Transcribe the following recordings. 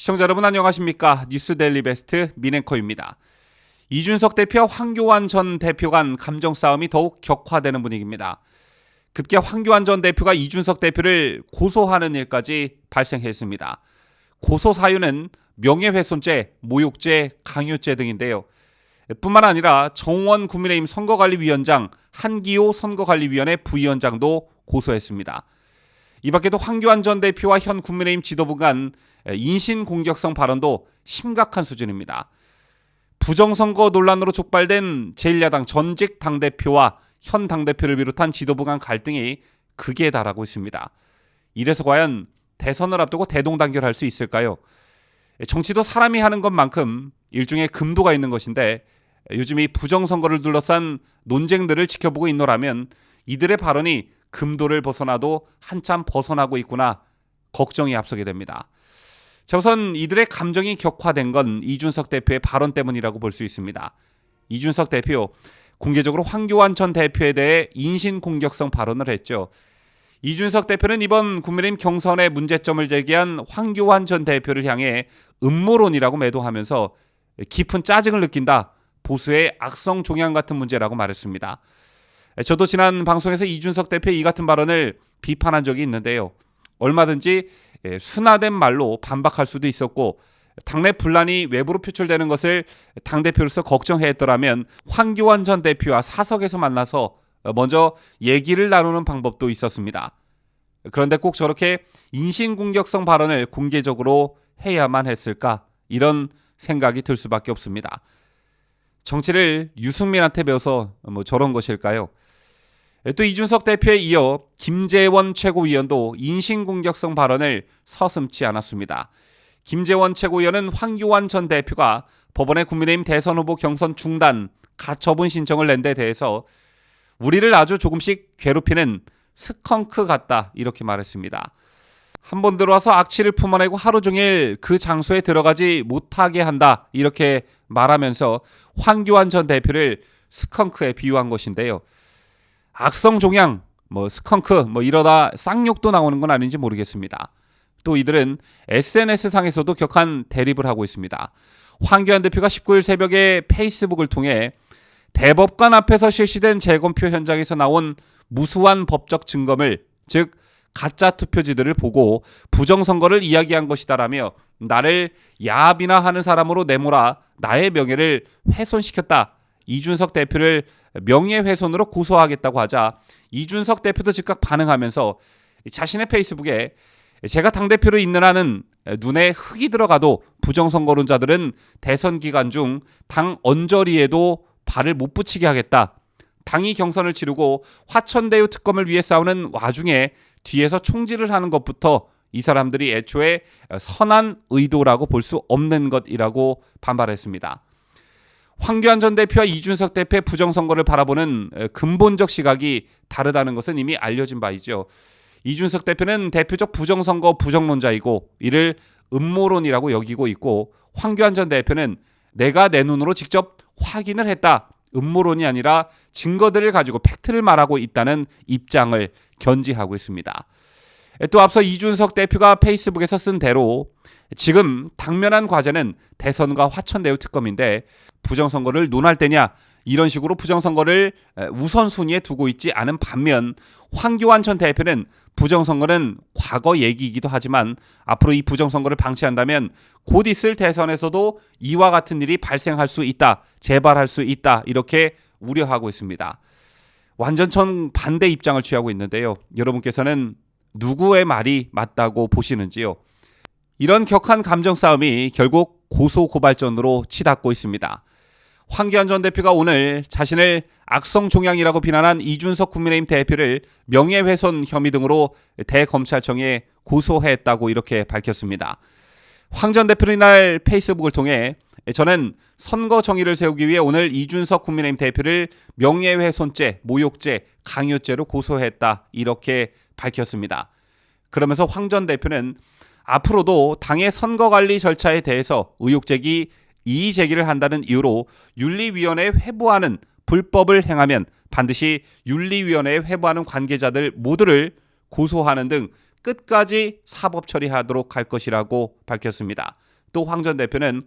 시청자 여러분 안녕하십니까? 뉴스데일리 베스트 민앵커입니다. 이준석 대표와 황교안 전 대표 간 감정 싸움이 더욱 격화되는 분위기입니다. 급기야 황교안 전 대표가 이준석 대표를 고소하는 일까지 발생했습니다. 고소 사유는 명예훼손죄, 모욕죄, 강요죄 등인데요. 뿐만 아니라 정원 국민의힘 선거관리위원장, 한기호 선거관리위원회 부위원장도 고소했습니다. 이 밖에도 황교안 전 대표와 현 국민의힘 지도부 간 인신공격성 발언도 심각한 수준입니다. 부정선거 논란으로 촉발된 제1야당 전직 당대표와 현 당대표를 비롯한 지도부 간 갈등이 극에 달하고 있습니다. 이래서 과연 대선을 앞두고 대동단결할 수 있을까요? 정치도 사람이 하는 것만큼 일종의 금도가 있는 것인데 요즘 이 부정선거를 둘러싼 논쟁들을 지켜보고 있노라면 이들의 발언이 금도를 벗어나도 한참 벗어나고 있구나 걱정이 앞서게 됩니다. 자, 우선 이들의 감정이 격화된 건 이준석 대표의 발언 때문이라고 볼 수 있습니다. 이준석 대표 공개적으로 황교안 전 대표에 대해 인신공격성 발언을 했죠. 이준석 대표는 이번 국민의힘 경선에 문제점을 제기한 황교안 전 대표를 향해 음모론이라고 매도하면서 깊은 짜증을 느낀다. 보수의 악성 종양 같은 문제라고 말했습니다. 저도 지난 방송에서 이준석 대표의 이 같은 발언을 비판한 적이 있는데요. 얼마든지 순화된 말로 반박할 수도 있었고 당내 분란이 외부로 표출되는 것을 당대표로서 걱정했더라면 황교안 전 대표와 사석에서 만나서 먼저 얘기를 나누는 방법도 있었습니다. 그런데 꼭 저렇게 인신공격성 발언을 공개적으로 해야만 했을까? 이런 생각이 들 수밖에 없습니다. 정치를 유승민한테 배워서 저런 것일까요? 또 이준석 대표에 이어 김재원 최고위원도 인신공격성 발언을 서슴지 않았습니다. 김재원 최고위원은 황교안 전 대표가 법원에 국민의힘 대선 후보 경선 중단, 가처분 신청을 낸 데 대해서 우리를 아주 조금씩 괴롭히는 스컹크 같다 이렇게 말했습니다. 한번 들어와서 악취를 품어내고 하루 종일 그 장소에 들어가지 못하게 한다 이렇게 말하면서 황교안 전 대표를 스컹크에 비유한 것인데요. 악성 종양, 스컹크, 이러다 쌍욕도 나오는 건 아닌지 모르겠습니다. 또 이들은 SNS상에서도 격한 대립을 하고 있습니다. 황교안 대표가 19일 새벽에 페이스북을 통해 대법관 앞에서 실시된 재검표 현장에서 나온 무수한 법적 증거물, 즉 가짜 투표지들을 보고 부정선거를 이야기한 것이다라며 나를 야합이나 하는 사람으로 내몰아 나의 명예를 훼손시켰다. 이준석 대표를 명예훼손으로 고소하겠다고 하자 이준석 대표도 즉각 반응하면서 자신의 페이스북에 제가 당대표로 있는 한은 눈에 흙이 들어가도 부정선거론자들은 대선 기간 중 당 언저리에도 발을 못 붙이게 하겠다. 당이 경선을 치르고 화천대유 특검을 위해 싸우는 와중에 뒤에서 총질을 하는 것부터 이 사람들이 애초에 선한 의도라고 볼 수 없는 것이라고 반발했습니다. 황교안 전 대표와 이준석 대표의 부정선거를 바라보는 근본적 시각이 다르다는 것은 이미 알려진 바이죠. 이준석 대표는 대표적 부정선거 부정론자이고 이를 음모론이라고 여기고 있고 황교안 전 대표는 내가 내 눈으로 직접 확인을 했다. 음모론이 아니라 증거들을 가지고 팩트를 말하고 있다는 입장을 견지하고 있습니다. 또 앞서 이준석 대표가 페이스북에서 쓴 대로 지금 당면한 과제는 대선과 화천대유 특검인데 부정선거를 논할 때냐 이런 식으로 부정선거를 우선순위에 두고 있지 않은 반면 황교안 전 대표는 부정선거는 과거 얘기이기도 하지만 앞으로 이 부정선거를 방치한다면 곧 있을 대선에서도 이와 같은 일이 발생할 수 있다, 재발할 수 있다 이렇게 우려하고 있습니다. 완전 정반대 입장을 취하고 있는데요. 여러분께서는 누구의 말이 맞다고 보시는지요? 이런 격한 감정 싸움이 결국 고소 고발전으로 치닫고 있습니다. 황교안 전 대표가 오늘 자신을 악성 종양이라고 비난한 이준석 국민의힘 대표를 명예훼손 혐의 등으로 대검찰청에 고소했다고 이렇게 밝혔습니다. 황 전 대표는 이날 페이스북을 통해 저는 선거 정의를 세우기 위해 오늘 이준석 국민의힘 대표를 명예훼손죄, 모욕죄, 강요죄로 고소했다 이렇게 밝혔습니다. 그러면서 황 전 대표는 앞으로도 당의 선거관리 절차에 대해서 의혹제기, 이의제기를 한다는 이유로 윤리위원회에 회부하는 불법을 행하면 반드시 윤리위원회에 회부하는 관계자들 모두를 고소하는 등 끝까지 사법 처리하도록 할 것이라고 밝혔습니다. 또 황 전 대표는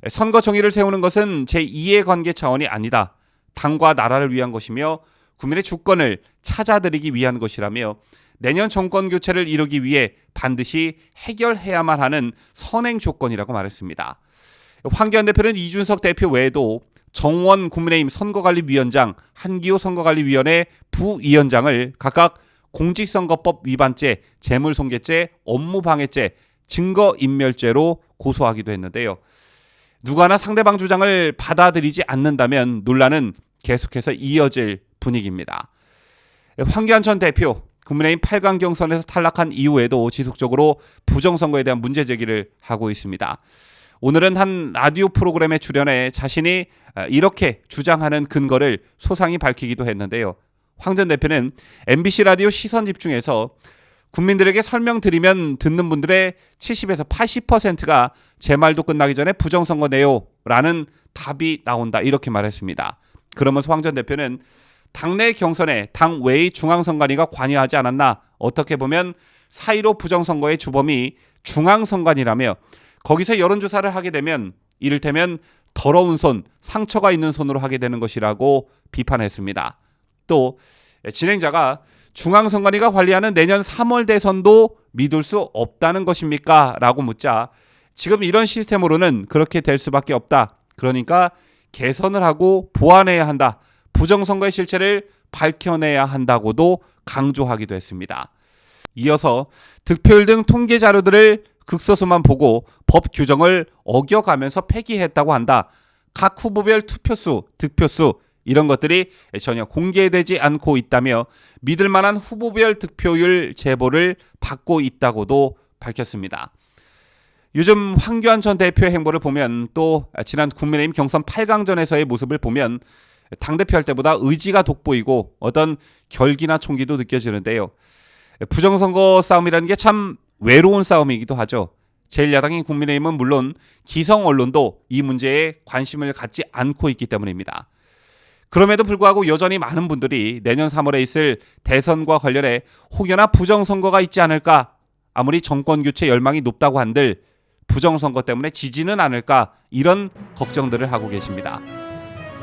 선거 정의를 세우는 것은 제2의 차원이 아니다. 당과 나라를 위한 것이며 국민의 주권을 찾아드리기 위한 것이라며 내년 정권 교체를 이루기 위해 반드시 해결해야만 하는 선행 조건이라고 말했습니다. 황 전 대표는 이준석 대표 외에도 정원 국민의힘 선거관리위원장, 한기호 선거관리위원회 부위원장을 각각 공직선거법 위반죄, 재물손괴죄, 업무방해죄, 증거인멸죄로 고소하기도 했는데요. 누가나 상대방 주장을 받아들이지 않는다면 논란은 계속해서 이어질 분위기입니다. 황교안 전 대표, 국민의힘 8강 경선에서 탈락한 이후에도 지속적으로 부정선거에 대한 문제 제기를 하고 있습니다. 오늘은 한 라디오 프로그램에 출연해 자신이 이렇게 주장하는 근거를 소상히 밝히기도 했는데요. 황 전 대표는 MBC 라디오 시선집중에서 국민들에게 설명드리면 듣는 분들의 70에서 80%가 제 말도 끝나기 전에 부정선거네요 라는 답이 나온다 이렇게 말했습니다. 그러면서 황 전 대표는 당내 경선에 당 외의 중앙선관위가 관여하지 않았나, 어떻게 보면 4.15 부정선거의 주범이 중앙선관위라며 거기서 여론조사를 하게 되면 이를테면 더러운 손, 상처가 있는 손으로 하게 되는 것이라고 비판했습니다. 또 진행자가 중앙선관위가 관리하는 내년 3월 대선도 믿을 수 없다는 것입니까? 라고 묻자 지금 이런 시스템으로는 그렇게 될 수밖에 없다. 그러니까 개선을 하고 보완해야 한다. 부정선거의 실체를 밝혀내야 한다고도 강조하기도 했습니다. 이어서 득표율 등 통계 자료들을 극소수만 보고 법 규정을 어겨가면서 폐기했다고 한다. 각 후보별 투표수, 득표수 이런 것들이 전혀 공개되지 않고 있다며 믿을 만한 후보별 득표율 제보를 받고 있다고도 밝혔습니다. 요즘 황교안 전 대표의 행보를 보면 또 지난 국민의힘 경선 8강전에서의 모습을 보면 당대표 할 때보다 의지가 돋보이고 어떤 결기나 총기도 느껴지는데요. 부정선거 싸움이라는 게 참 외로운 싸움이기도 하죠. 제1야당인 국민의힘은 물론 기성 언론도 이 문제에 관심을 갖지 않고 있기 때문입니다. 그럼에도 불구하고 여전히 많은 분들이 내년 3월에 있을 대선과 관련해 혹여나 부정선거가 있지 않을까, 아무리 정권교체 열망이 높다고 한들 부정선거 때문에 지지는 않을까, 이런 걱정들을 하고 계십니다.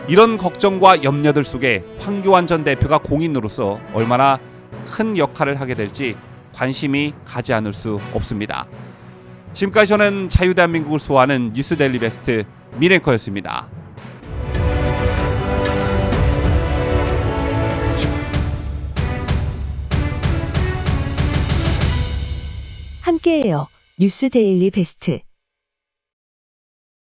이런 걱정과 염려들 속에 황교안 전 대표가 공인으로서 얼마나 큰 역할을 하게 될지 관심이 가지 않을 수 없습니다. 지금까지 저는 자유대한민국을 수호하는 뉴스데일리 베스트 민앵커였습니다. 함께해요. 뉴스데일리 베스트.